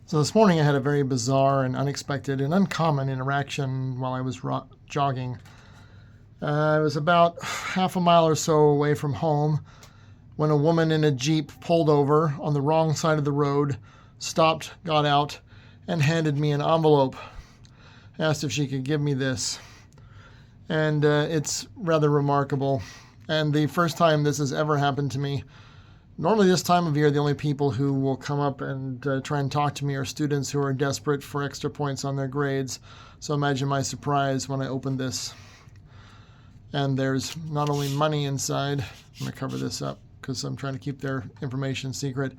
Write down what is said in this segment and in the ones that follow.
So this morning I had a very bizarre and unexpected and uncommon interaction while I was jogging. I was about half a mile or so away from home when a woman in a Jeep pulled over on the wrong side of the road, stopped, got out, and handed me an envelope. Asked if she could give me this. And it's rather remarkable. And the first time this has ever happened to me. Normally this time of year, the only people who will come up and try and talk to me are students who are desperate for extra points on their grades. So imagine my surprise when I opened this. And there's not only money inside, I'm going to cover this up because I'm trying to keep their information secret,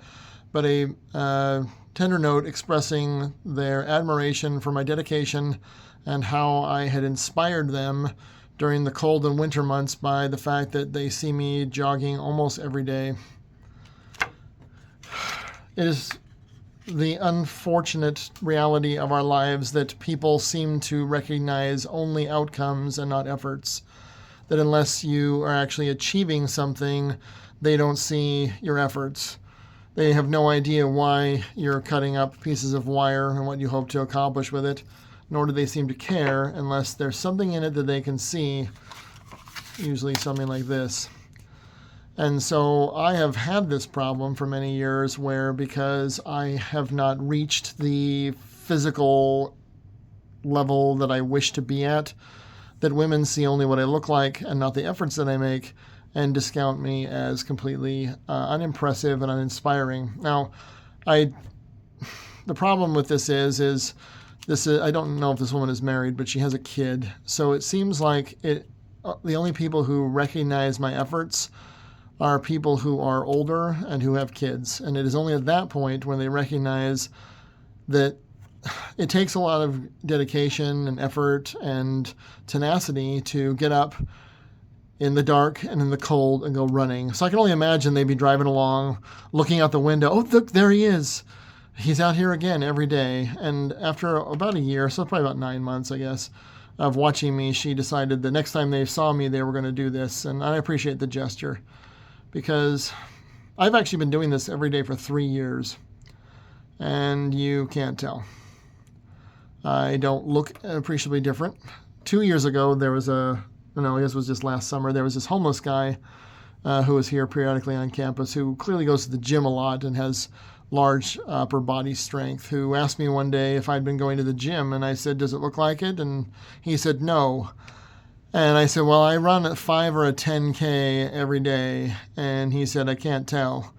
but a tender note expressing their admiration for my dedication and how I had inspired them during the cold and winter months by the fact that they see me jogging almost every day. It is the unfortunate reality of our lives that people seem to recognize only outcomes and not efforts. That unless you are actually achieving something, they don't see your efforts. They have no idea why you're cutting up pieces of wire and what you hope to accomplish with it, nor do they seem to care unless there's something in it that they can see, usually something like this. And so I have had this problem for many years where because I have not reached the physical level that I wish to be at, that women see only what I look like and not the efforts that I make and discount me as completely unimpressive and uninspiring. Now, the problem with this is I don't know if this woman is married, but she has a kid. So it seems like the only people who recognize my efforts are people who are older and who have kids. And it is only at that point when they recognize that it takes a lot of dedication and effort and tenacity to get up in the dark and in the cold and go running. So I can only imagine they'd be driving along, looking out the window. Oh, look, there he is. He's out here again every day. And after about a year, so probably about 9 months, I guess, of watching me, she decided the next time they saw me, they were going to do this. And I appreciate the gesture, because I've actually been doing this every day for 3 years, and you can't tell. I don't look appreciably different. 2 years ago, I guess it was just last summer, there was this homeless guy who was here periodically on campus who clearly goes to the gym a lot and has large upper body strength, who asked me one day if I'd been going to the gym, and I said, "Does it look like it?" And he said, "No." And I said, "Well, I run a 5 or a 10K every day." And he said, "I can't tell."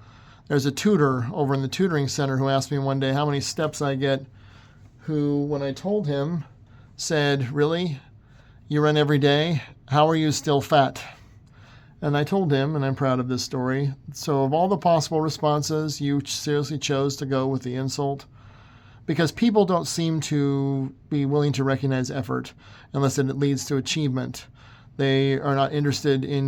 There's a tutor over in the tutoring center who asked me one day how many steps I get, who, when I told him, said, "Really? You run every day? How are you still fat?" And I told him, and I'm proud of this story, so of all the possible responses, you seriously chose to go with the insult? Because people don't seem to be willing to recognize effort unless it leads to achievement. They are not interested in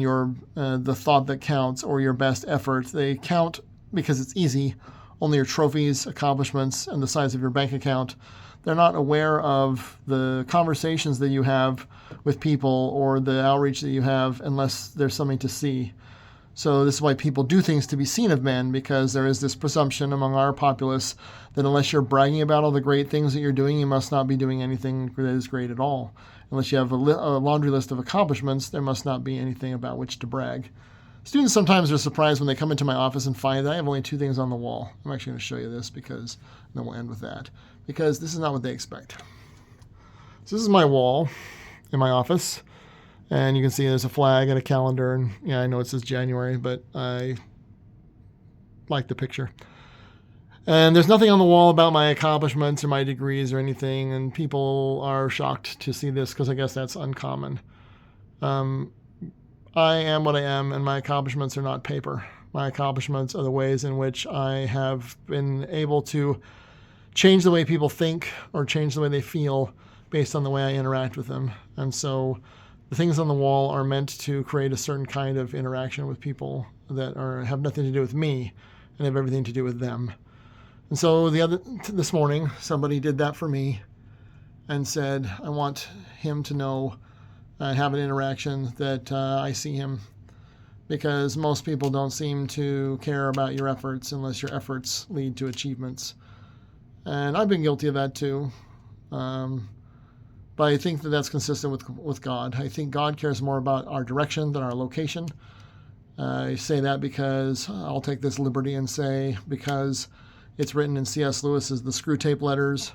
the thought that counts or your best effort. They count, because it's easy, only your trophies, accomplishments, and the size of your bank account. They're not aware of the conversations that you have with people or the outreach that you have unless there's something to see. So this is why people do things to be seen of men, because there is this presumption among our populace that unless you're bragging about all the great things that you're doing, you must not be doing anything that is great at all. Unless you have a laundry list of accomplishments, there must not be anything about which to brag. Students sometimes are surprised when they come into my office and find that I have only 2 things on the wall. I'm actually going to show you this, because then we'll end with that, because this is not what they expect. So this is my wall in my office. And you can see there's a flag and a calendar, and yeah, I know it says January, but I like the picture. And there's nothing on the wall about my accomplishments or my degrees or anything, and people are shocked to see this because I guess that's uncommon. I am what I am, and my accomplishments are not paper. My accomplishments are the ways in which I have been able to change the way people think or change the way they feel based on the way I interact with them. And so the things on the wall are meant to create a certain kind of interaction with people that have nothing to do with me and have everything to do with them. And so this morning, somebody did that for me and said, I want him to know and have an interaction that I see him, because most people don't seem to care about your efforts unless your efforts lead to achievements. And I've been guilty of that too. But I think that that's consistent with God. I think God cares more about our direction than our location. I say that because I'll take this liberty and say, because it's written in C.S. Lewis's The Screwtape Letters,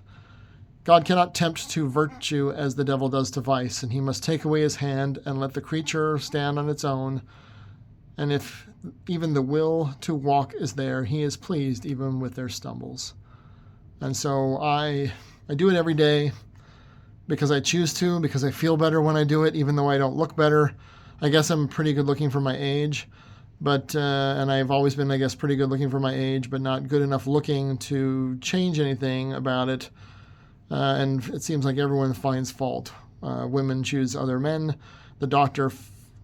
God cannot tempt to virtue as the devil does to vice, and he must take away his hand and let the creature stand on its own. And if even the will to walk is there, he is pleased even with their stumbles. And so I do it every day because I choose to, because I feel better when I do it, even though I don't look better. I guess I'm pretty good looking for my age, but and I've always been, I guess, pretty good looking for my age, but not good enough looking to change anything about it. And it seems like everyone finds fault. Women choose other men. The doctor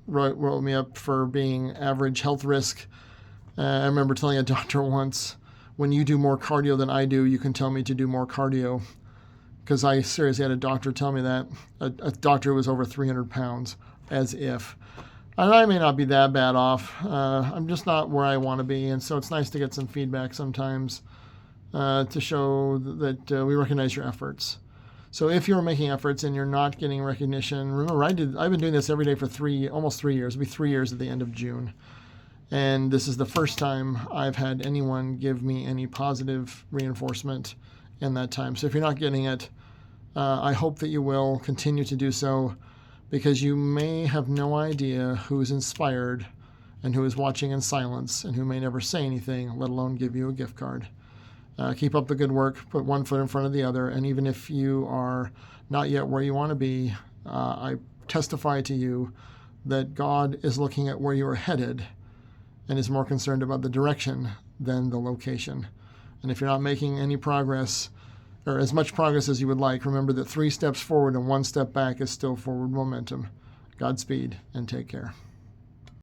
wrote me up for being average health risk. I remember telling a doctor once, when you do more cardio than I do, you can tell me to do more cardio. Because I seriously had a doctor tell me that. A doctor who was over 300 pounds, as if. And I may not be that bad off. I'm just not where I want to be. And so it's nice to get some feedback sometimes to show that we recognize your efforts. So if you're making efforts and you're not getting recognition, remember I've been doing this every day for almost 3 years. It'll be 3 years at the end of June. And this is the first time I've had anyone give me any positive reinforcement in that time. So if you're not getting it, I hope that you will continue to do so, because you may have no idea who is inspired and who is watching in silence and who may never say anything, let alone give you a gift card. Keep up the good work, put one foot in front of the other, and even if you are not yet where you want to be, I testify to you that God is looking at where you are headed and is more concerned about the direction than the location. And if you're not making any progress, or as much progress as you would like, remember that 3 steps forward and 1 step back is still forward momentum. Godspeed, and take care.